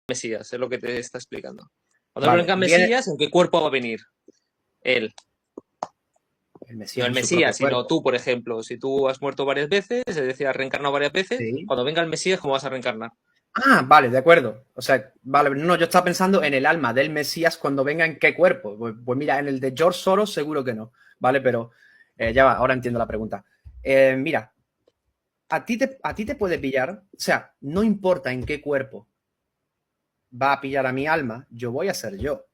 Mesías, es lo que te está explicando. Cuando Vale, venga viene Mesías, ¿en qué cuerpo va a venir? Él. el No Mesías el en su propio Mesías, sino cuerpo. tú, por ejemplo. Si tú has muerto varias veces, es decir, has reencarnado varias veces, Sí. cuando venga el Mesías, ¿cómo vas a reencarnar? Ah, vale, de acuerdo. O sea, vale, no, yo estaba pensando en el alma del Mesías cuando venga en qué cuerpo. Pues mira, en el de George Soros seguro que no, ¿vale? Pero ya va, ahora entiendo la pregunta. Mira, a ti te puede pillar, o sea, no importa en qué cuerpo va a pillar a mi alma, yo voy a ser yo.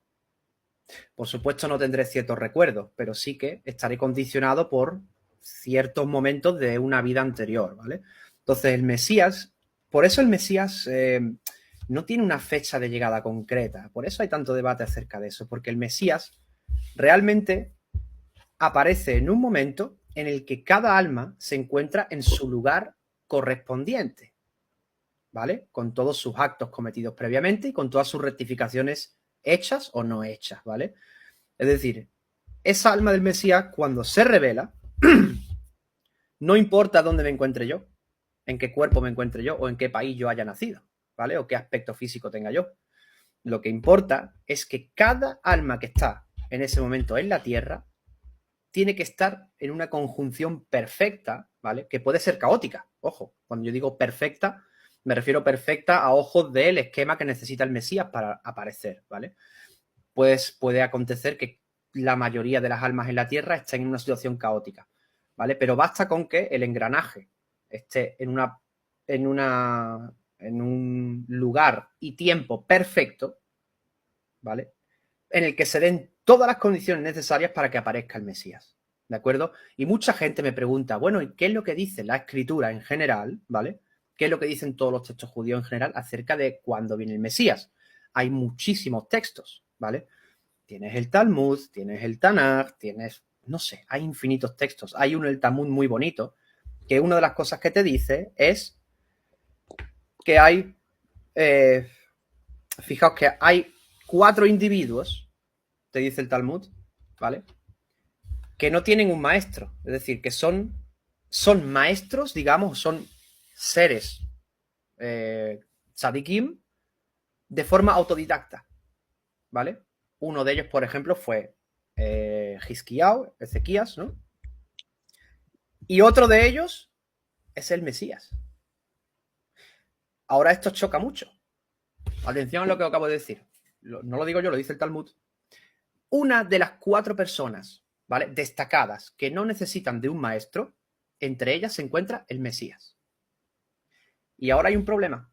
Por supuesto no tendré ciertos recuerdos, pero sí que estaré condicionado por ciertos momentos de una vida anterior, ¿vale? Entonces el Mesías, por eso el Mesías no tiene una fecha de llegada concreta, por eso hay tanto debate acerca de eso, porque el Mesías realmente aparece en un momento en el que cada alma se encuentra en su lugar correspondiente, ¿vale? Con todos sus actos cometidos previamente y con todas sus rectificaciones hechas o no hechas, ¿vale? Es decir, esa alma del Mesías, cuando se revela, no importa dónde me encuentre yo, en qué cuerpo me encuentre yo o en qué país yo haya nacido, ¿vale? O qué aspecto físico tenga yo. Lo que importa es que cada alma que está en ese momento en la Tierra tiene que estar en una conjunción perfecta, ¿vale? Que puede ser caótica. Ojo, cuando yo digo perfecta, me refiero perfecta a ojos del esquema que necesita el Mesías para aparecer, ¿vale? Pues puede acontecer que la mayoría de las almas en la Tierra estén en una situación caótica, ¿vale? Pero basta con que el engranaje esté en un lugar y tiempo perfecto, ¿vale? En el que se den todas las condiciones necesarias para que aparezca el Mesías, ¿de acuerdo? Y mucha gente me pregunta, bueno, ¿y qué es lo que dice la escritura en general, ¿vale? ¿Qué es lo que dicen todos los textos judíos en general acerca de cuándo viene el Mesías? Hay muchísimos textos, ¿vale? Tienes el Talmud, tienes el Tanaj, tienes, no sé, hay infinitos textos. Hay uno, el Talmud, muy bonito, que una de las cosas que te dice es que hay, eh, fijaos que hay 4 individuos, te dice el Talmud, ¿vale? Que no tienen un maestro, es decir, que son maestros, digamos, son seres tzadikim de forma autodidacta, ¿vale? Uno de ellos, por ejemplo, fue Hizkiyahu, Ezequías, ¿no? Y otro de ellos es el Mesías. Ahora esto choca mucho. Atención a lo que acabo de decir. No lo digo yo, lo dice el Talmud. Una de las 4 personas, ¿vale? Destacadas que no necesitan de un maestro, entre ellas se encuentra el Mesías. Y ahora hay un problema.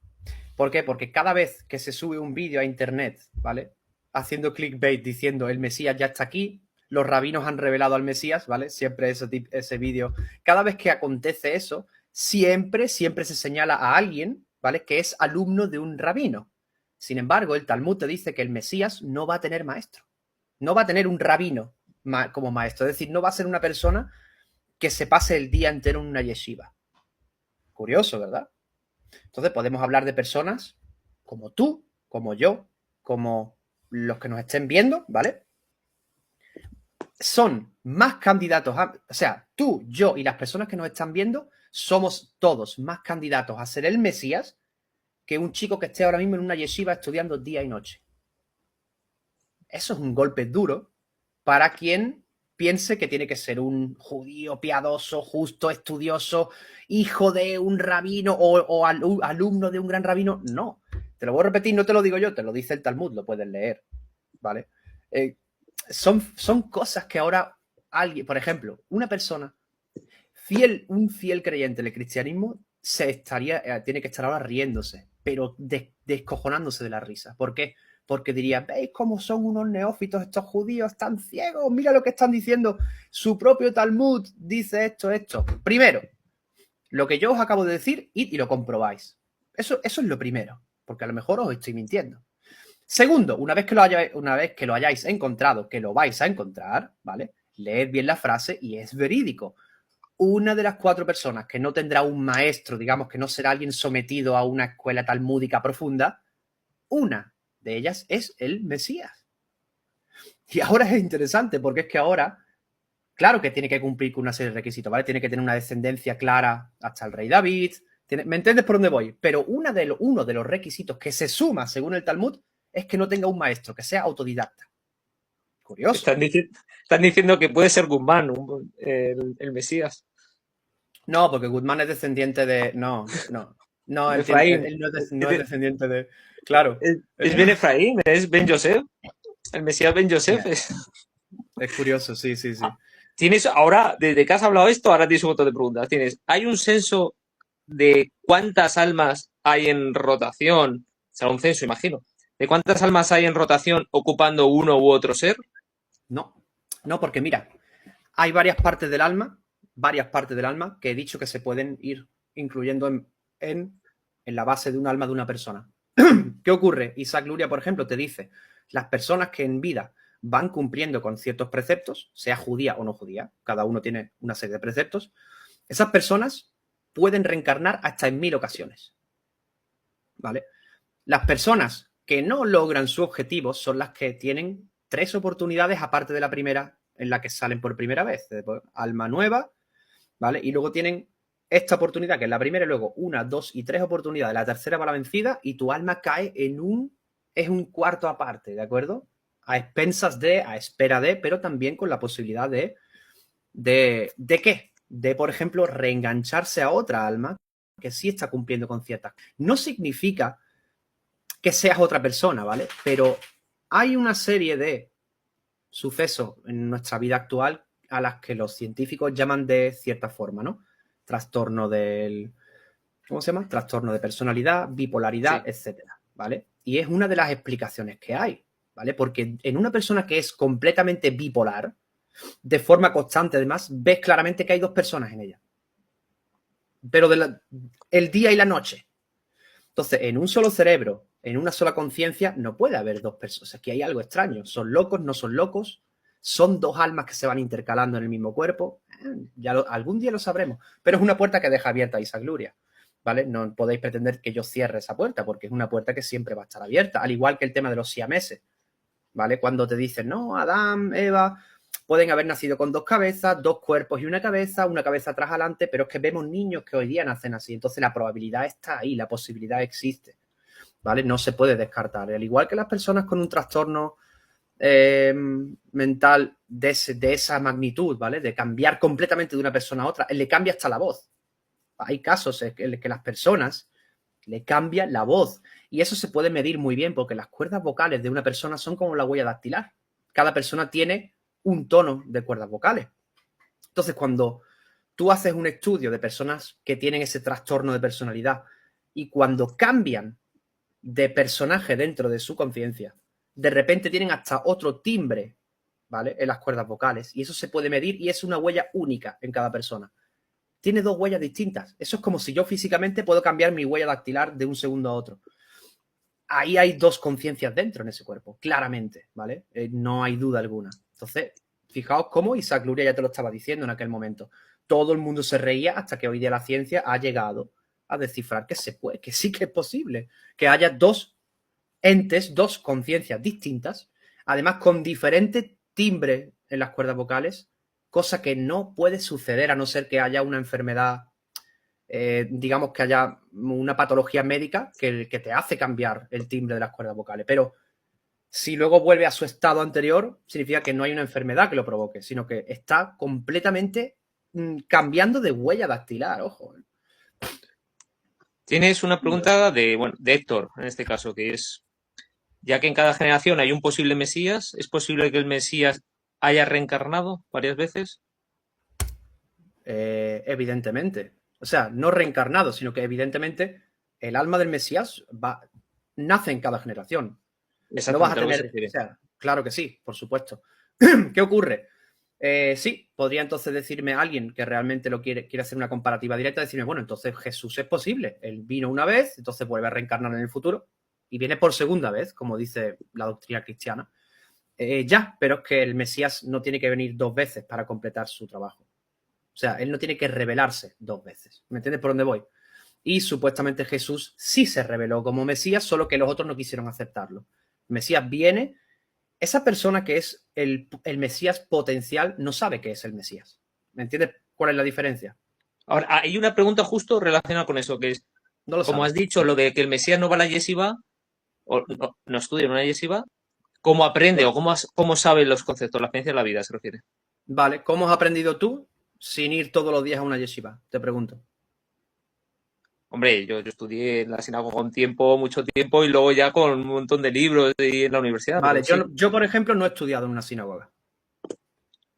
¿Por qué? Porque cada vez que se sube un vídeo a internet, ¿vale? Haciendo clickbait diciendo el Mesías ya está aquí, los rabinos han revelado al Mesías, ¿vale? Siempre ese vídeo. Cada vez que acontece eso, siempre se señala a alguien, ¿vale? Que es alumno de un rabino. Sin embargo, el Talmud te dice que el Mesías no va a tener maestro. No va a tener un rabino como maestro. Es decir, no va a ser una persona que se pase el día entero en una yeshiva. Curioso, ¿verdad? Entonces podemos hablar de personas como tú, como yo, como los que nos estén viendo, ¿vale? Son más candidatos o sea, tú, yo y las personas que nos están viendo somos todos más candidatos a ser el Mesías que un chico que esté ahora mismo en una yeshiva estudiando día y noche. Eso es un golpe duro para quien piense que tiene que ser un judío piadoso, justo, estudioso, hijo de un rabino o alumno de un gran rabino. No, te lo voy a repetir, no te lo digo yo, te lo dice el Talmud, lo puedes leer, ¿vale? Son cosas que ahora alguien, por ejemplo, una persona un fiel creyente del cristianismo tiene que estar ahora riéndose, pero descojonándose de la risa. ¿Por qué? Porque diría, ¿veis cómo son unos neófitos estos judíos tan ciegos? Mira lo que están diciendo. Su propio Talmud dice esto. Primero, lo que yo os acabo de decir, id y lo comprobáis. Eso es lo primero, porque a lo mejor os estoy mintiendo. Segundo, una vez que lo hayáis encontrado, que lo vais a encontrar, ¿vale? Leed bien la frase y es verídico. Una de las 4 personas que no tendrá un maestro, digamos que no será alguien sometido a una escuela talmúdica profunda, una de ellas es el Mesías. Y ahora es interesante porque es que ahora, claro que tiene que cumplir con una serie de requisitos, ¿vale? Tiene que tener una descendencia clara hasta el rey David, ¿Me entiendes por dónde voy? Pero uno de los requisitos que se suma según el Talmud es que no tenga un maestro, que sea autodidacta. Curioso. Están diciendo que puede ser Guzmán, el Mesías. No, porque Guzmán es descendiente de... No, De entiende, Efraín. él no es descendiente de... Claro. Es Ben Efraín, es Ben Yosef. El Mesías Ben Yosef. Es curioso, sí. Tienes ahora, desde que has hablado esto, ahora tienes un montón de preguntas. ¿Hay un censo de cuántas almas hay en rotación? Será un censo, imagino. ¿De cuántas almas hay en rotación ocupando uno u otro ser? No, porque mira, hay varias partes del alma que he dicho que se pueden ir incluyendo en la base de un alma de una persona. ¿Qué ocurre? Isaac Luria, por ejemplo, te dice, las personas que en vida van cumpliendo con ciertos preceptos, sea judía o no judía, cada uno tiene una serie de preceptos, esas personas pueden reencarnar hasta en 1000 ocasiones. ¿Vale? Las personas que no logran su objetivo son las que tienen 3 oportunidades aparte de la primera en la que salen por primera vez. Alma nueva, ¿vale? Y luego tienen esta oportunidad, que es la primera, y luego 1, 2 y 3 oportunidades. La tercera va a la vencida y tu alma cae es un cuarto aparte, ¿de acuerdo? A expensas de, a espera de, pero también con la posibilidad ¿de qué? De, por ejemplo, reengancharse a otra alma que sí está cumpliendo con ciertas. No significa que seas otra persona, ¿vale? Pero hay una serie de sucesos en nuestra vida actual a las que los científicos llaman de cierta forma, ¿no? Trastorno del... ¿Cómo se llama? Trastorno de personalidad, bipolaridad, sí, etcétera, ¿vale? Y es una de las explicaciones que hay, ¿vale? Porque en una persona que es completamente bipolar, de forma constante, además, ves claramente que hay 2 personas en ella. Pero el día y la noche. Entonces, en un solo cerebro, en una sola conciencia, no puede haber 2 personas. Aquí hay algo extraño. ¿Son locos? ¿No son locos? ¿Son 2 almas que se van intercalando en el mismo cuerpo? Algún día lo sabremos. Pero es una puerta que deja abierta a Isaac Luria, ¿vale? No podéis pretender que yo cierre esa puerta, porque es una puerta que siempre va a estar abierta. Al igual que el tema de los siameses, ¿vale? Cuando te dicen, no, Adán, Eva, pueden haber nacido con 2 cabezas, 2 cuerpos y una cabeza atrás adelante, pero es que vemos niños que hoy día nacen así. Entonces la probabilidad está ahí, la posibilidad existe, ¿vale? No se puede descartar. Al igual que las personas con un trastorno mental de esa magnitud, ¿vale? De cambiar completamente de una persona a otra, le cambia hasta la voz. Hay casos en los que las personas le cambian la voz. Y eso se puede medir muy bien porque las cuerdas vocales de una persona son como la huella dactilar. Cada persona tiene un tono de cuerdas vocales. Entonces, cuando tú haces un estudio de personas que tienen ese trastorno de personalidad y cuando cambian de personaje dentro de su conciencia, de repente tienen hasta otro timbre, ¿vale? En las cuerdas vocales. Y eso se puede medir y es una huella única en cada persona. Tiene 2 huellas distintas. Eso es como si yo físicamente puedo cambiar mi huella dactilar de un segundo a otro. Ahí hay 2 conciencias dentro en ese cuerpo, claramente, ¿vale? No hay duda alguna. Entonces, fijaos cómo Isaac Luria ya te lo estaba diciendo en aquel momento. Todo el mundo se reía hasta que hoy día la ciencia ha llegado a descifrar que se puede, que sí que es posible, que haya 2 entes, 2 conciencias distintas, además con diferente timbre en las cuerdas vocales, cosa que no puede suceder a no ser que haya una enfermedad, digamos que haya una patología médica que te hace cambiar el timbre de las cuerdas vocales. Pero si luego vuelve a su estado anterior, significa que no hay una enfermedad que lo provoque, sino que está completamente cambiando de huella dactilar, ojo. Tienes una pregunta de Héctor, en este caso, que es, ya que en cada generación hay un posible Mesías, ¿es posible que el Mesías haya reencarnado varias veces? Evidentemente. O sea, no reencarnado, sino que evidentemente el alma del Mesías nace en cada generación. No vas a tener... O sea, claro que sí, por supuesto. ¿Qué ocurre? Sí, podría entonces decirme alguien que realmente quiere hacer una comparativa directa, decirme, bueno, entonces Jesús es posible. Él vino una vez, entonces vuelve a reencarnar en el futuro y viene por segunda vez, como dice la doctrina cristiana. Pero es que el Mesías no tiene que venir 2 veces para completar su trabajo. O sea, él no tiene que revelarse 2 veces. ¿Me entiendes por dónde voy? Y supuestamente Jesús sí se reveló como Mesías, solo que los otros no quisieron aceptarlo. El Mesías viene, esa persona que es el Mesías potencial no sabe que es el Mesías. ¿Me entiendes cuál es la diferencia? Ahora, hay una pregunta justo relacionada con eso, que es, No lo como has sabes. dicho, lo de que el Mesías no va a la yeshiva, o no estudia en una yeshiva, ¿cómo aprende o cómo sabe los conceptos, la ciencia de la vida se refiere? Vale, ¿cómo has aprendido tú sin ir todos los días a una yeshiva? Te pregunto. Hombre, yo estudié en la sinagoga un tiempo, mucho tiempo, y luego ya con un montón de libros en la universidad, Vale, pero yo, sí. yo, por ejemplo, no he estudiado en una sinagoga.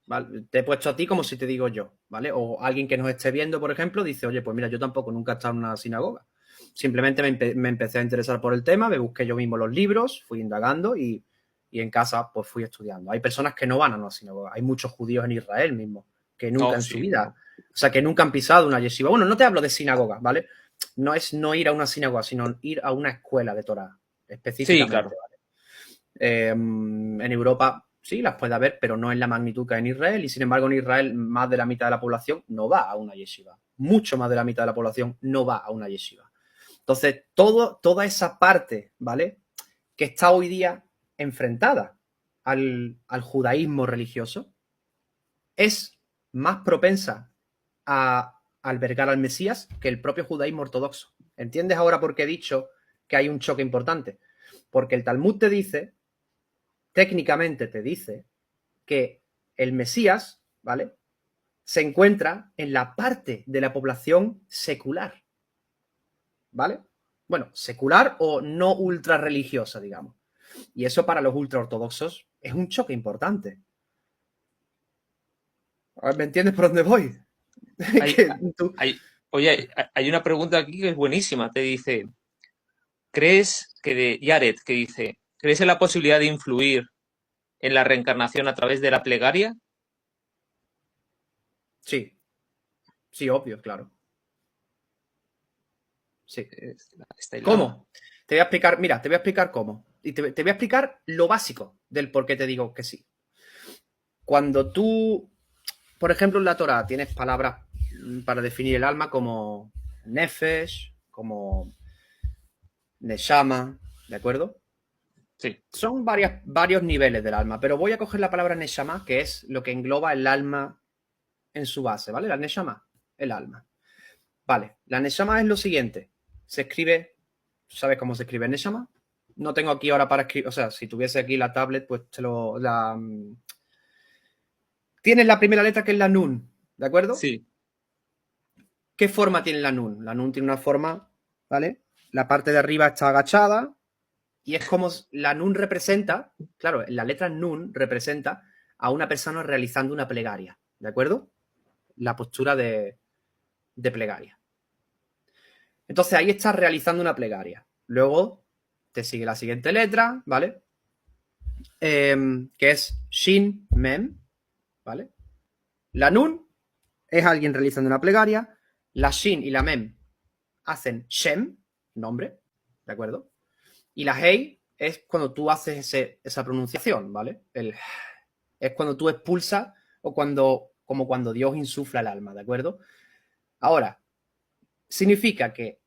¿Vale? Te he puesto a ti como si te digo yo, ¿vale? O alguien que nos esté viendo, por ejemplo, dice, oye, pues mira, yo tampoco nunca he estado en una sinagoga. Simplemente me empecé a interesar por el tema, me busqué yo mismo los libros, fui indagando y en casa pues fui estudiando. Hay personas que no van a una sinagoga. Hay muchos judíos en Israel mismo que nunca No, en su sí, vida, o sea, que nunca han pisado una yeshiva. Bueno, no te hablo de sinagoga, ¿vale? No es no ir a una sinagoga, sino ir a una escuela de Torah sí, específicamente, claro. ¿vale? En Europa sí las puede haber, pero no en la magnitud que hay en Israel. Y sin embargo, en Israel, más de la mitad de la población no va a una yeshiva. Mucho más de la mitad de la población no va a una yeshiva. Entonces, toda esa parte, ¿vale? Que está hoy día enfrentada al judaísmo religioso, es más propensa a albergar al Mesías que el propio judaísmo ortodoxo. ¿Entiendes ahora por qué he dicho que hay un choque importante? Porque el Talmud te dice, técnicamente te dice, que el Mesías, ¿vale? Se encuentra en la parte de la población secular, ¿vale? Bueno, secular o no ultra religiosa, digamos. Y eso para los ultra ortodoxos es un choque importante. ¿Me entiendes por dónde voy? Hay, Que tú... oye, hay una pregunta aquí que es buenísima. Te dice, ¿crees que de Yaret, que dice, ¿crees en la posibilidad de influir en la reencarnación a través de la plegaria? Sí, sí, obvio, claro. Sí. Está el lama. ¿Cómo? Te voy a explicar, mira, te voy a explicar cómo. Y te voy a explicar lo básico del por qué te digo que sí. Cuando tú, por ejemplo, en la Torah tienes palabras para definir el alma como nefesh, como neshama, ¿de acuerdo? Sí, Son varios niveles del alma, pero voy a coger la palabra neshama, que es lo que engloba el alma en su base, ¿vale? La neshama, el alma. Vale, la neshama es lo siguiente. Se escribe, ¿sabes cómo se escribe neshama? No tengo aquí ahora para escribir, o sea, si tuviese aquí la tablet, pues te lo... Tienes la primera letra que es la nun, ¿de acuerdo? sí. ¿Qué forma tiene la nun? La nun tiene una forma, ¿vale? La parte de arriba está agachada y es como la nun representa, claro, la letra nun representa a una persona realizando una plegaria, ¿de acuerdo? La postura de plegaria. Entonces ahí estás realizando una plegaria. Luego te sigue la siguiente letra, ¿vale? Que es Shin Mem, ¿vale? La Nun es alguien realizando una plegaria. La Shin y la Mem hacen Shem, nombre, ¿de acuerdo? Y la Hei es cuando tú haces esa pronunciación, ¿vale? Es cuando tú expulsas o como cuando Dios insufla el alma, ¿de acuerdo? Ahora, significa que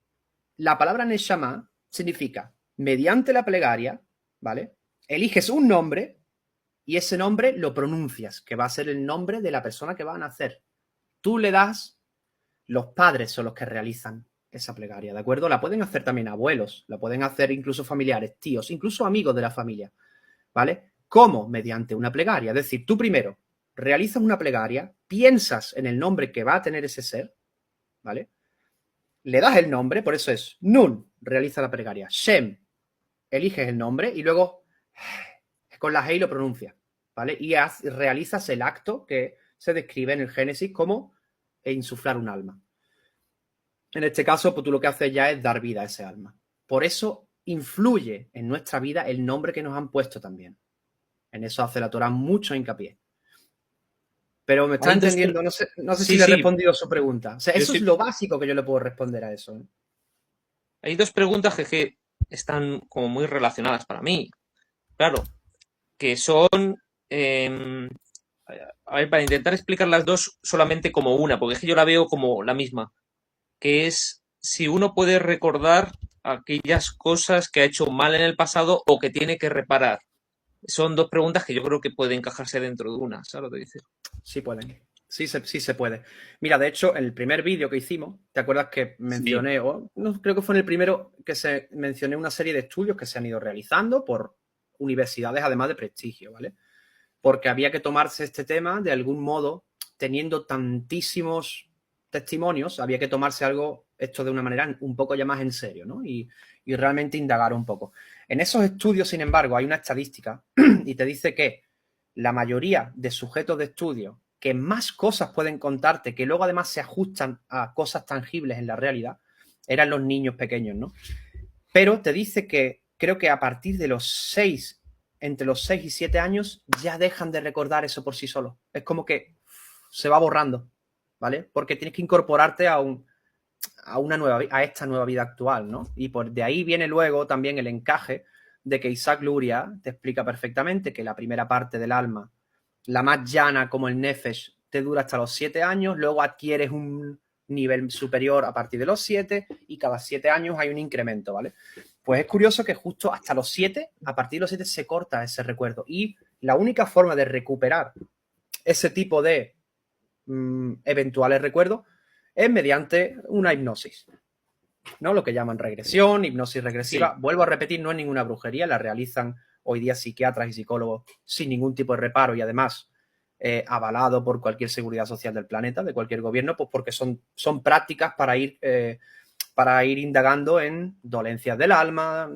la palabra Neshama significa, mediante la plegaria, ¿vale? Eliges un nombre y ese nombre lo pronuncias, que va a ser el nombre de la persona que va a nacer. Tú le das, los padres son los que realizan esa plegaria, ¿de acuerdo? La pueden hacer también abuelos, la pueden hacer incluso familiares, tíos, incluso amigos de la familia, ¿vale? ¿Cómo? Mediante una plegaria. Es decir, tú primero realizas una plegaria, piensas en el nombre que va a tener ese ser, ¿vale? Le das el nombre, por eso es Nun, realiza la plegaria. Shem, eliges el nombre y luego con la Hei lo pronuncias, ¿vale? Y realizas el acto que se describe en el Génesis como insuflar un alma. En este caso, pues tú lo que haces ya es dar vida a ese alma. Por eso influye en nuestra vida el nombre que nos han puesto también. En eso hace la Torah mucho hincapié. Pero me está Hay dos... entendiendo, no sé si Sí, le he sí. respondido a su pregunta. O sea, Yo eso es sí. lo básico que yo le puedo responder a eso, ¿eh? Hay dos preguntas que están como muy relacionadas para mí. Claro, que son... em, a ver, para intentar explicar las dos solamente como una, porque es que yo la veo como la misma, que es si uno puede recordar aquellas cosas que ha hecho mal en el pasado o que tiene que reparar. Son dos preguntas que yo creo que pueden encajarse dentro de una, ¿sabes lo que dices? Sí pueden. Sí se puede. Mira, de hecho, en el primer vídeo que hicimos, ¿te acuerdas que mencioné, o no, creo que fue en el primero que se mencioné una serie de estudios que se han ido realizando por universidades, además de prestigio, ¿vale? Porque había que tomarse este tema de algún modo, teniendo tantísimos testimonios, había que tomarse esto de una manera un poco ya más en serio, ¿no? Y realmente indagar un poco. En esos estudios, sin embargo, hay una estadística y te dice que la mayoría de sujetos de estudio que más cosas pueden contarte, que luego además se ajustan a cosas tangibles en la realidad, eran los niños pequeños, ¿no? Pero te dice que creo que a partir de entre los 6 y 7 años, ya dejan de recordar eso por sí solos. Es como que se va borrando, ¿vale? Porque tienes que incorporarte a esta nueva vida actual, ¿no? Y de ahí viene luego también el encaje de que Isaac Luria te explica perfectamente que la primera parte del alma, la más llana como el Nefesh, te dura hasta los 7 años, luego adquieres un nivel superior a partir de los 7 y cada 7 años hay un incremento, ¿vale? Pues es curioso que justo hasta los 7, a partir de los 7 se corta ese recuerdo y la única forma de recuperar ese tipo de eventuales recuerdos es mediante una hipnosis, ¿no? Lo que llaman regresión, hipnosis regresiva. Sí. Vuelvo a repetir, no es ninguna brujería, la realizan hoy día psiquiatras y psicólogos sin ningún tipo de reparo y además avalado por cualquier seguridad social del planeta, de cualquier gobierno, pues porque son prácticas para ir indagando en dolencias del alma,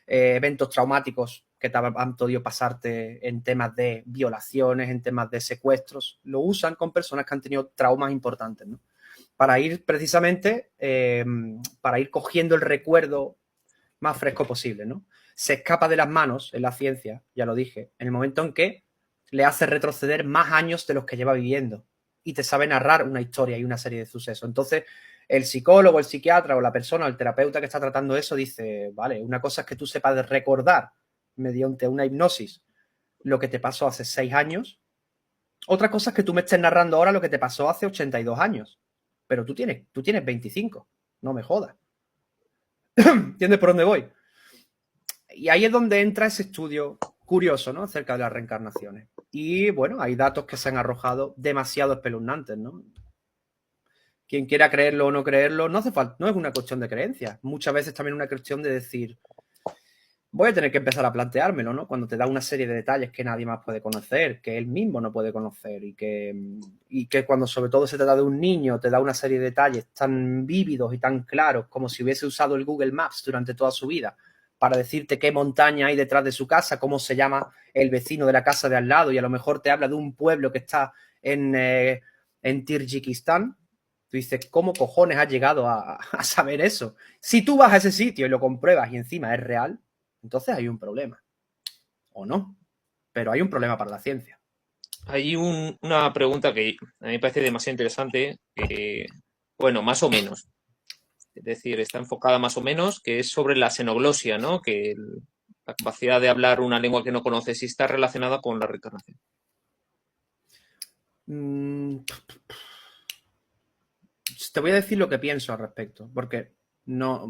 eventos traumáticos que te han podido pasarte en temas de violaciones, en temas de secuestros. Lo usan con personas que han tenido traumas importantes, ¿no? Para ir precisamente, para ir cogiendo el recuerdo más fresco posible, ¿no? Se escapa de las manos en la ciencia, ya lo dije, en el momento en que le hace retroceder más años de los que lleva viviendo y te sabe narrar una historia y una serie de sucesos. Entonces, el psicólogo, el psiquiatra o la persona, el terapeuta que está tratando eso dice, vale, una cosa es que tú sepas recordar mediante una hipnosis lo que te pasó hace 6 años. Otra cosa es que tú me estés narrando ahora lo que te pasó hace 82 años. Pero tú tienes 25, no me jodas. ¿Entiendes por dónde voy? Y ahí es donde entra ese estudio curioso, ¿no? Acerca de las reencarnaciones. Y bueno, hay datos que se han arrojado demasiado espeluznantes, ¿no? Quien quiera creerlo o no creerlo, no hace falta, no es una cuestión de creencia. Muchas veces también es una cuestión de decir, voy a tener que empezar a planteármelo, ¿no? Cuando te da una serie de detalles que nadie más puede conocer, que él mismo no puede conocer y que cuando sobre todo se trata de un niño te da una serie de detalles tan vívidos y tan claros como si hubiese usado el Google Maps durante toda su vida para decirte qué montaña hay detrás de su casa, cómo se llama el vecino de la casa de al lado y a lo mejor te habla de un pueblo que está en Tirjikistán. Tú dices, ¿cómo cojones has llegado a saber eso? Si tú vas a ese sitio y lo compruebas y encima es real, entonces hay un problema. O no, pero hay un problema para la ciencia. Hay una pregunta que a mí me parece demasiado interesante, bueno, más o menos. Es decir, está enfocada más o menos, que es sobre la xenoglosia, ¿no? Que la capacidad de hablar una lengua que no conoces y está relacionada con la reencarnación. Te voy a decir lo que pienso al respecto, porque no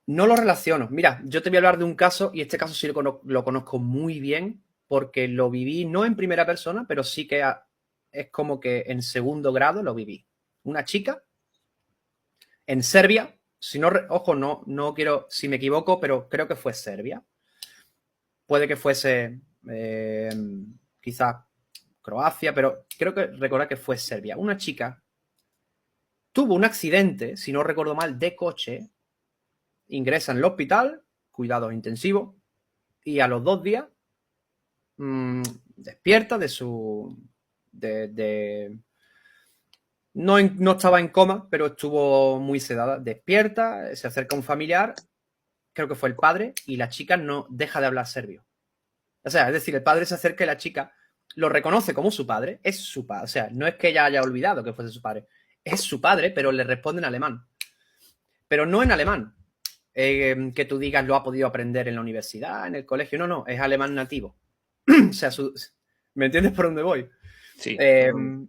lo relaciono. Mira, yo te voy a hablar de un caso, y este caso sí lo conozco muy bien, porque lo viví no en primera persona, pero sí que es como que en segundo grado lo viví. Una chica en Serbia, si no, ojo, no quiero, si me equivoco, pero creo que fue Serbia. Puede que fuese quizás Croacia, pero creo que recordar que fue Serbia. Una chica tuvo un accidente, si no recuerdo mal, de coche, ingresa en el hospital, cuidados intensivos, y a los 2 días despierta de su... No estaba en coma, pero estuvo muy sedada. Despierta, se acerca un familiar, creo que fue el padre, y la chica no deja de hablar serbio. O sea, es decir, el padre se acerca y la chica lo reconoce como su padre, es su padre. O sea, no es que ella haya olvidado que fuese su padre, es su padre, pero le responde en alemán. Pero no en alemán, que tú digas lo ha podido aprender en la universidad, en el colegio. No, es alemán nativo. O sea, ¿me entiendes por dónde voy? Sí.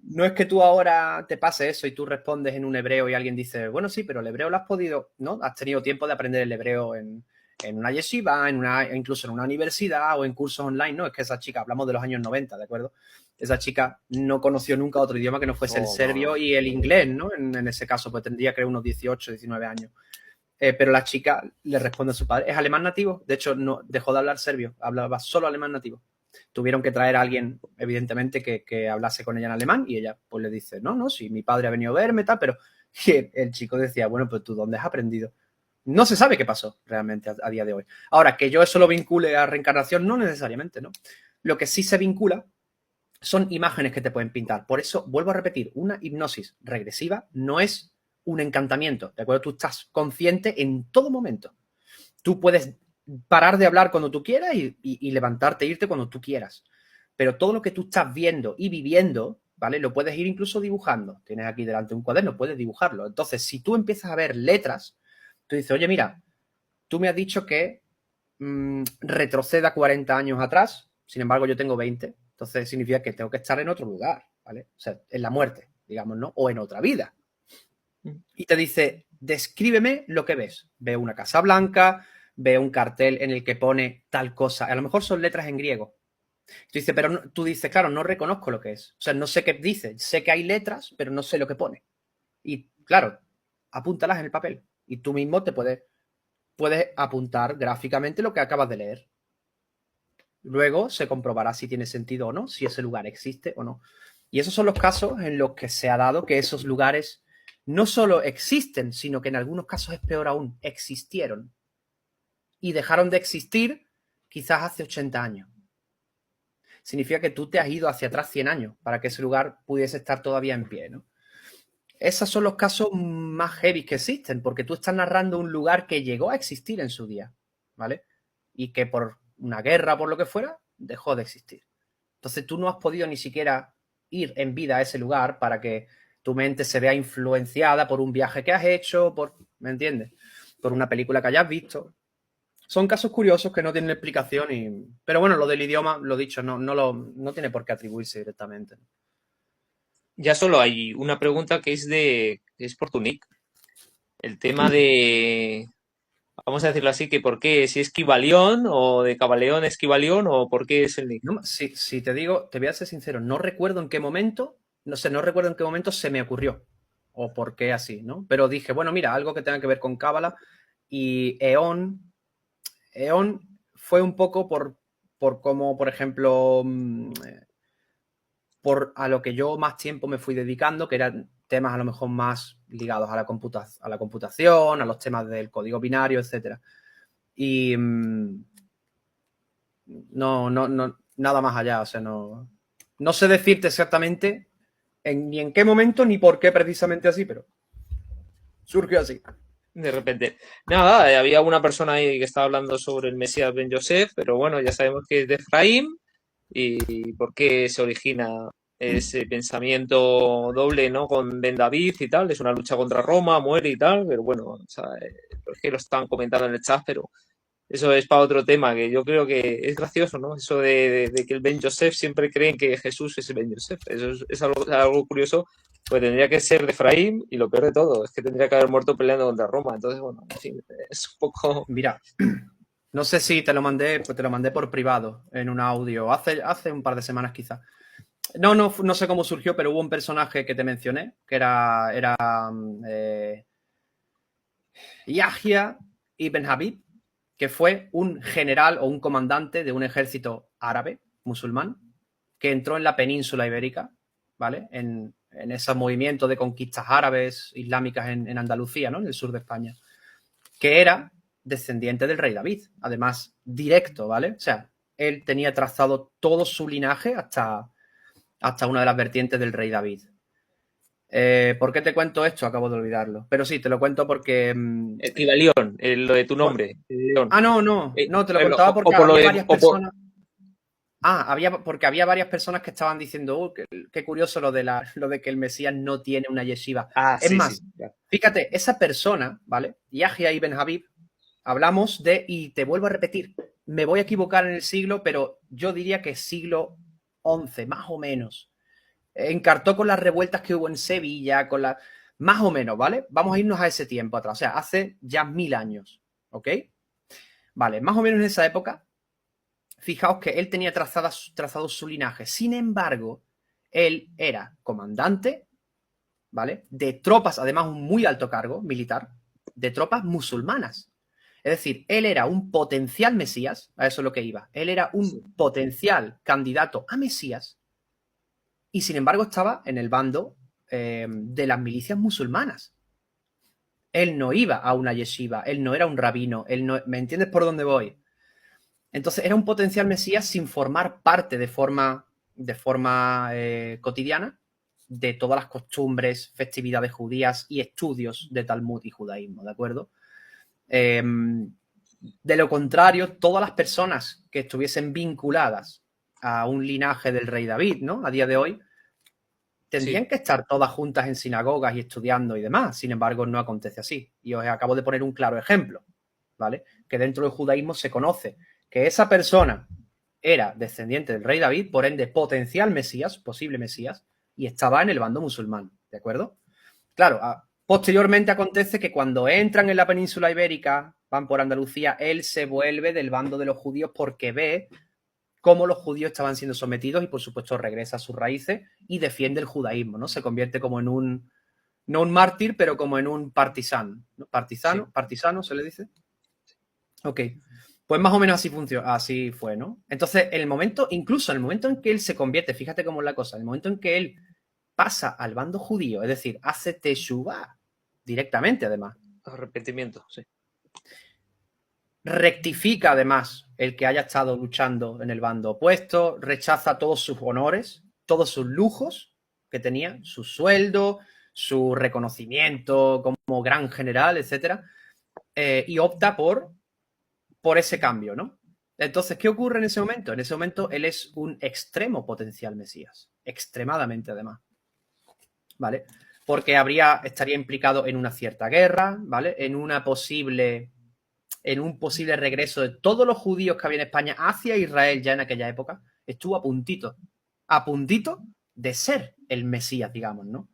No es que tú ahora te pase eso y tú respondes en un hebreo y alguien dice, bueno, sí, pero el hebreo lo has podido, ¿no? Has tenido tiempo de aprender el hebreo en en una yeshiva, incluso en una universidad o en cursos online. No, es que esa chica, hablamos de los años 90, ¿de acuerdo? Esa chica no conoció nunca otro idioma que no fuese el serbio y el inglés, ¿no? En ese caso, pues tendría, creo, unos 18, 19 años. Pero la chica le responde a su padre, es alemán nativo. De hecho, no dejó de hablar serbio, hablaba solo alemán nativo. Tuvieron que traer a alguien, evidentemente, que hablase con ella en alemán y ella pues le dice, no, sí, mi padre ha venido a verme, tal, pero el chico decía, bueno, pues tú, ¿dónde has aprendido? No se sabe qué pasó realmente a día de hoy. Ahora, que yo eso lo vincule a reencarnación, no necesariamente, ¿no? Lo que sí se vincula son imágenes que te pueden pintar. Por eso, vuelvo a repetir, una hipnosis regresiva no es un encantamiento, ¿de acuerdo? Tú estás consciente en todo momento. Tú puedes parar de hablar cuando tú quieras y levantarte e irte cuando tú quieras. Pero todo lo que tú estás viendo y viviendo, ¿vale? Lo puedes ir incluso dibujando. Tienes aquí delante un cuaderno, puedes dibujarlo. Entonces, si tú empiezas a ver letras, tú dices, oye, mira, tú me has dicho que retroceda 40 años atrás, sin embargo, yo tengo 20. Entonces, significa que tengo que estar en otro lugar, ¿vale? O sea, en la muerte, digamos, ¿no? O en otra vida. Y te dice, descríbeme lo que ves. Veo una casa blanca, veo un cartel en el que pone tal cosa. A lo mejor son letras en griego. Tú dices, pero no, tú dices, claro, no reconozco lo que es. O sea, no sé qué dice. Sé que hay letras, pero no sé lo que pone. Y claro, apúntalas en el papel. Y tú mismo te puedes apuntar gráficamente lo que acabas de leer. Luego se comprobará si tiene sentido o no, si ese lugar existe o no. Y esos son los casos en los que se ha dado que esos lugares no solo existen, sino que en algunos casos es peor aún, existieron. Y dejaron de existir quizás hace 80 años. Significa que tú te has ido hacia atrás 100 años para que ese lugar pudiese estar todavía en pie, ¿no? Esos son los casos más heavy que existen, porque tú estás narrando un lugar que llegó a existir en su día, ¿vale? Y que por una guerra, por lo que fuera, dejó de existir. Entonces tú no has podido ni siquiera ir en vida a ese lugar para que tu mente se vea influenciada por un viaje que has hecho, ¿me entiendes? Por una película que hayas visto. Son casos curiosos que no tienen explicación, pero bueno, lo del idioma, lo dicho, no tiene por qué atribuirse directamente. Ya solo hay una pregunta que es por tu nick. El tema de, vamos a decirlo así, que por qué, si es Kibalión o de Cabaleón es Kibalión o por qué es el nick. No, si te digo, te voy a ser sincero, no recuerdo en qué momento, no recuerdo en qué momento se me ocurrió o por qué así, ¿no? Pero dije, bueno, mira, algo que tenga que ver con Cábala y Eón fue un poco por cómo, por ejemplo, por a lo que yo más tiempo me fui dedicando, que eran temas a lo mejor más ligados a la computación, a los temas del código binario, etcétera. Y nada más allá, o sea, no sé decirte exactamente ni en qué momento ni por qué precisamente así, pero surgió así. De repente. Nada, había una persona ahí que estaba hablando sobre el Mesías Ben Yosef, pero bueno, ya sabemos que es de Efraín y por qué se origina ese pensamiento doble, ¿no? Con Ben David y tal, es una lucha contra Roma, muere y tal, pero bueno, o sea, es que lo están comentando en el chat, pero eso es para otro tema, que yo creo que es gracioso, ¿no? Eso de que el Ben Yosef siempre creen que Jesús es el Ben Yosef. Eso es algo curioso, pues tendría que ser de Efraín y lo peor de todo es que tendría que haber muerto peleando contra Roma. Entonces, bueno, en fin, es un poco... Mira, no sé si te lo mandé, pues te lo mandé por privado en un audio, hace un par de semanas quizás. No sé cómo surgió, pero hubo un personaje que te mencioné, que era Yahya ibn Habib, que fue un general o un comandante de un ejército árabe, musulmán, que entró en la península ibérica, ¿vale? En esos movimientos de conquistas árabes, islámicas en Andalucía, ¿no? En el sur de España, que era descendiente del rey David, además directo, ¿vale? O sea, él tenía trazado todo su linaje hasta una de las vertientes del rey David. ¿Por qué te cuento esto? Acabo de olvidarlo. Pero sí, te lo cuento porque... Kibalión, lo de tu nombre. No, te lo contaba porque había varias personas... porque había varias personas que estaban diciendo, qué curioso lo de que el Mesías no tiene una yeshiva. Es sí, más, sí. fíjate, esa persona, ¿vale? Yahya ibn Habib, hablamos y te vuelvo a repetir, me voy a equivocar en el siglo, pero yo diría que siglo XI, más o menos. Encartó con las revueltas que hubo en Sevilla, más o menos, ¿vale? Vamos a irnos a ese tiempo atrás, o sea, hace ya 1000 años, ¿ok? Vale, más o menos en esa época, fijaos que él tenía trazado su linaje. Sin embargo, él era comandante, ¿vale? De tropas, además un muy alto cargo militar, de tropas musulmanas. Es decir, él era un potencial Mesías, a eso es lo que iba. Él era un potencial candidato a Mesías y sin embargo estaba en el bando de las milicias musulmanas. Él no iba a una yeshiva, él no era un rabino, él no, ¿me entiendes por dónde voy? Entonces era un potencial Mesías sin formar parte de forma cotidiana de todas las costumbres, festividades judías y estudios de Talmud y judaísmo, ¿de acuerdo? De lo contrario, todas las personas que estuviesen vinculadas a un linaje del rey David, ¿no? A día de hoy, tendrían que estar todas juntas en sinagogas y estudiando y demás. Sin embargo, no acontece así. Y os acabo de poner un claro ejemplo, ¿vale? Que dentro del judaísmo se conoce que esa persona era descendiente del rey David, por ende potencial Mesías, posible Mesías, y estaba en el bando musulmán, ¿de acuerdo? Claro, posteriormente acontece que cuando entran en la península ibérica, van por Andalucía, él se vuelve del bando de los judíos porque ve cómo los judíos estaban siendo sometidos y por supuesto regresa a sus raíces y defiende el judaísmo, ¿no? Se convierte como en un, no un mártir, pero como en un partisano, ¿no? Partisano se le dice. Ok, pues más o menos así funciona, así fue, ¿no? Entonces, incluso en el momento en que él se convierte, fíjate cómo es la cosa, en el momento en que él pasa al bando judío, es decir, hace teshuvá directamente, además. Arrepentimiento, sí. Rectifica, además, el que haya estado luchando en el bando opuesto, rechaza todos sus honores, todos sus lujos que tenía, su sueldo, su reconocimiento como gran general, etcétera, y opta por ese cambio, ¿no? Entonces, ¿qué ocurre en ese momento? En ese momento él es un extremo potencial Mesías, extremadamente además, ¿vale? Porque estaría implicado en una cierta guerra, ¿vale? En un posible regreso de todos los judíos que había en España hacia Israel ya en aquella época, estuvo a puntito de ser el Mesías, digamos, ¿no?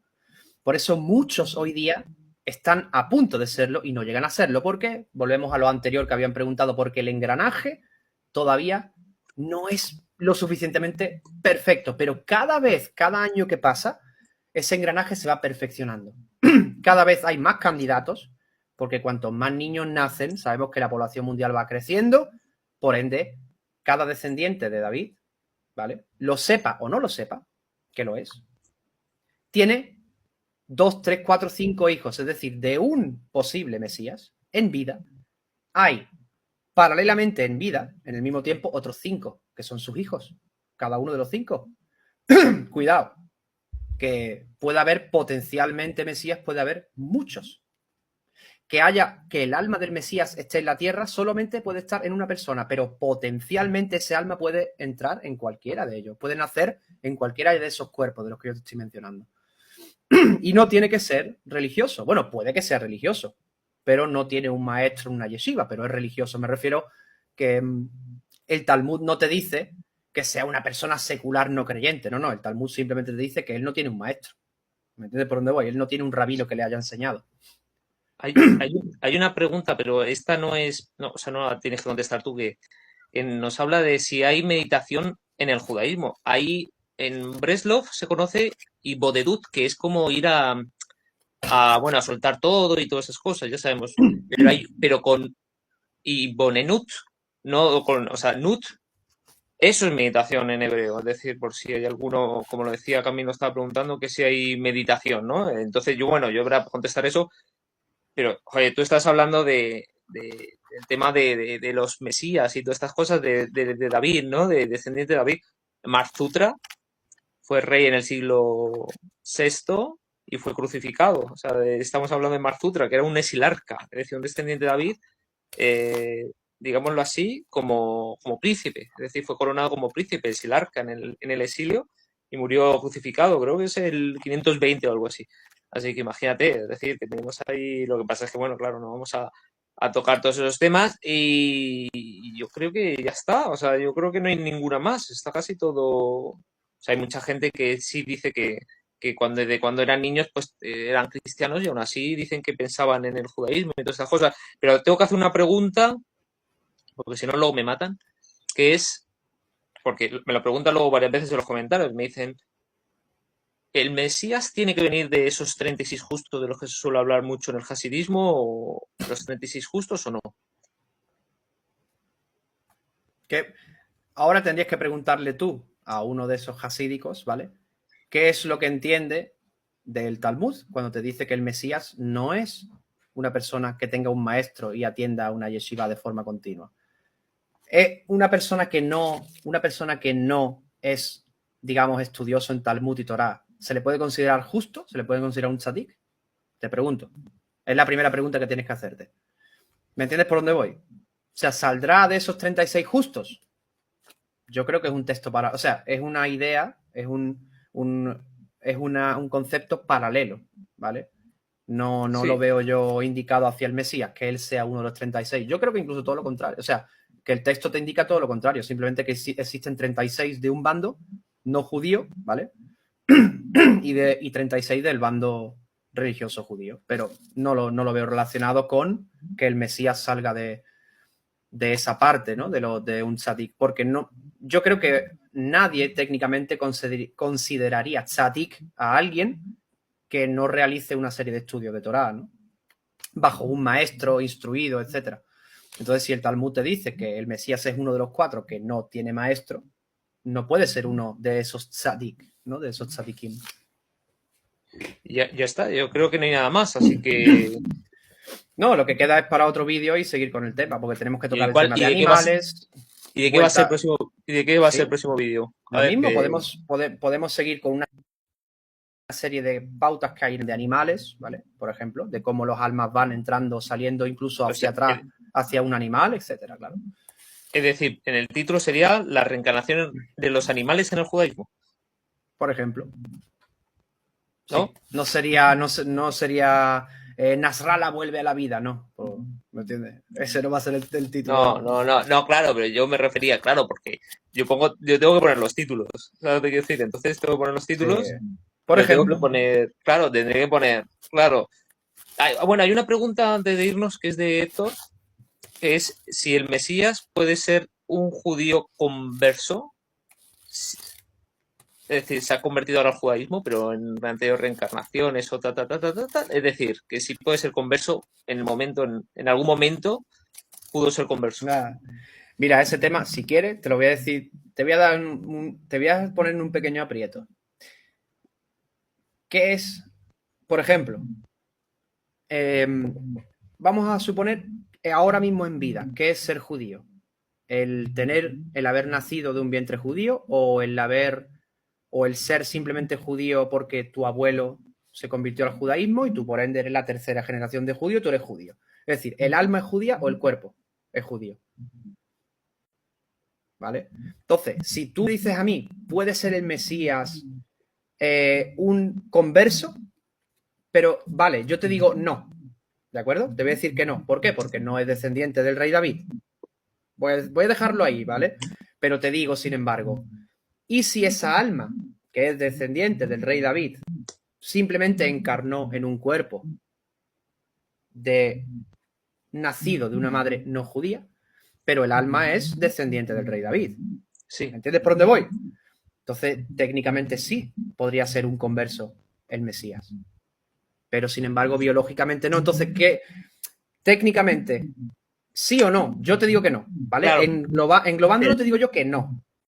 Por eso muchos hoy día están a punto de serlo y no llegan a serlo. ¿Por qué? Volvemos a lo anterior que habían preguntado, porque el engranaje todavía no es lo suficientemente perfecto, pero cada año que pasa, ese engranaje se va perfeccionando. Cada vez hay más candidatos, porque cuantos más niños nacen, sabemos que la población mundial va creciendo, por ende, cada descendiente de David, ¿vale? Lo sepa o no lo sepa, que lo es, tiene 2, 3, 4, 5 hijos, es decir, de un posible Mesías en vida, hay paralelamente en vida, en el mismo tiempo, otros 5, que son sus hijos, cada uno de los 5. Cuidado, que puede haber potencialmente Mesías, puede haber muchos. Que el alma del Mesías esté en la tierra solamente puede estar en una persona, pero potencialmente ese alma puede entrar en cualquiera de ellos, puede nacer en cualquiera de esos cuerpos de los que yo te estoy mencionando. Y no tiene que ser religioso. Bueno, puede que sea religioso, pero no tiene un maestro, una yeshiva, pero es religioso. Me refiero que el Talmud no te dice que sea una persona secular no creyente. No, el Talmud simplemente te dice que él no tiene un maestro. ¿Me entiendes por dónde voy? Él no tiene un rabino que le haya enseñado. Hay una pregunta, pero esta no es, no, o sea, no la tienes que contestar tú, que nos habla de si hay meditación en el judaísmo. Hay en Breslov se conoce y Bodedut, que es como ir bueno, a soltar todo y todas esas cosas, ya sabemos. Pero con y Bonenut, no con, o sea, Nut, eso es meditación en hebreo, es decir, por si hay alguno, como lo decía Camilo, estaba preguntando que si hay meditación, ¿no? Entonces yo voy a contestar eso, pero, joder, tú estás hablando del tema de los mesías y todas estas cosas de David, ¿no? De descendiente de David. Marzutra fue rey en el siglo VI y fue crucificado. O sea, estamos hablando de Marzutra, que era un esilarca, es decir, un descendiente de David, digámoslo así, como príncipe. Es decir, fue coronado como príncipe, esilarca en el exilio y murió crucificado. Creo que es el 520 o algo así. Así que imagínate, es decir, que tenemos ahí, lo que pasa es que, bueno, claro, no vamos a tocar todos esos temas y yo creo que ya está, o sea, yo creo que no hay ninguna más, está casi todo, o sea, hay mucha gente que sí dice que de cuando eran niños pues eran cristianos y aún así dicen que pensaban en el judaísmo y todas esas cosas, pero tengo que hacer una pregunta porque si no luego me matan, que es, porque me lo preguntan luego varias veces en los comentarios, me dicen, ¿el Mesías tiene que venir de esos 36 justos de los que se suele hablar mucho en el hasidismo, o los 36 justos o no? Que ahora tendrías que preguntarle tú a uno de esos hasídicos, ¿vale? ¿Qué es lo que entiende del Talmud cuando te dice que el Mesías no es una persona que tenga un maestro y atienda a una yeshiva de forma continua? Es una persona que no es, digamos, estudioso en Talmud y Torah. ¿Se le puede considerar justo? ¿Se le puede considerar un tzadik? Te pregunto. Es la primera pregunta que tienes que hacerte. ¿Me entiendes por dónde voy? O sea, ¿saldrá de esos 36 justos? Yo creo que es un texto para... O sea, es una idea, es un concepto paralelo, ¿vale? No Sí. lo veo yo indicado hacia el Mesías, que él sea uno de los 36. Yo creo que incluso todo lo contrario. O sea, que el texto te indica todo lo contrario. Simplemente que existen 36 de un bando no judío, ¿vale? y 36 del bando religioso judío. Pero no lo veo relacionado con que el Mesías salga de esa parte, ¿no? De un tzadik. Porque no, yo creo que nadie técnicamente consideraría tzadik a alguien que no realice una serie de estudios de Torah, ¿no? Bajo un maestro instruido, etcétera. Entonces, si el Talmud te dice que el Mesías es uno de los 4 que no tiene maestro, no puede ser uno de esos tzadik, ¿no? De esos tzadikim. Ya está, yo creo que no hay nada más, así que... No, lo que queda es para otro vídeo y seguir con el tema, porque tenemos que tocar el cuál- tema y de de qué va a ser- animales. ¿Y de qué va a ser el próximo, y de qué va a ser el Sí, próximo vídeo? A lo ver, mismo, que... podemos seguir con una serie de pautas que hay de animales, ¿vale? Por ejemplo, de cómo los almas van entrando, saliendo incluso hacia atrás, hacia un animal, etcétera, claro. Es decir, en el título sería la reencarnación de los animales en el judaísmo. Por ejemplo. ¿No? Sí. No sería Nasrallah vuelve a la vida, ¿no? ¿Me entiendes? Ese no va a ser el título. No, claro, pero yo me refería, claro, porque yo tengo que poner los títulos, ¿sabes lo que quiero decir? Entonces tengo que poner los títulos, Sí. Por pero tengo ejemplo. que poner, claro, tendré que poner, claro. Bueno, hay una pregunta antes de irnos que es de Héctor, que es si el Mesías puede ser un judío converso, es decir, se ha convertido ahora al judaísmo, pero en la anterior reencarnación, eso, es decir, que si puede ser converso en el momento, en algún momento pudo ser converso. Nada. Mira, ese tema, si quieres, te lo voy a decir, te voy a poner en un pequeño aprieto. ¿Qué es, por ejemplo, vamos a suponer ahora mismo en vida, ¿qué es ser judío? El haber nacido de un vientre judío o el ser simplemente judío porque tu abuelo se convirtió al judaísmo y tú por ende eres la tercera generación de judío, tú eres judío. Es decir, ¿el alma es judía o el cuerpo es judío? ¿Vale? Entonces, si tú dices a mí, ¿puede ser el Mesías un converso? Pero, vale, yo te digo no. ¿De acuerdo? Te voy a decir que no. ¿Por qué? Porque no es descendiente del rey David. Pues voy a dejarlo ahí, ¿vale? Pero te digo, sin embargo, ¿y si esa alma, que es descendiente del rey David, simplemente encarnó en un cuerpo nacido de una madre no judía, pero el alma es descendiente del rey David? Sí. ¿Entiendes por dónde voy? Entonces, técnicamente sí podría ser un converso el Mesías. Pero, sin embargo, biológicamente no. Entonces, ¿qué? Técnicamente, ¿sí o no? Yo te digo que no, ¿vale? Claro. Englobándolo te digo yo que no.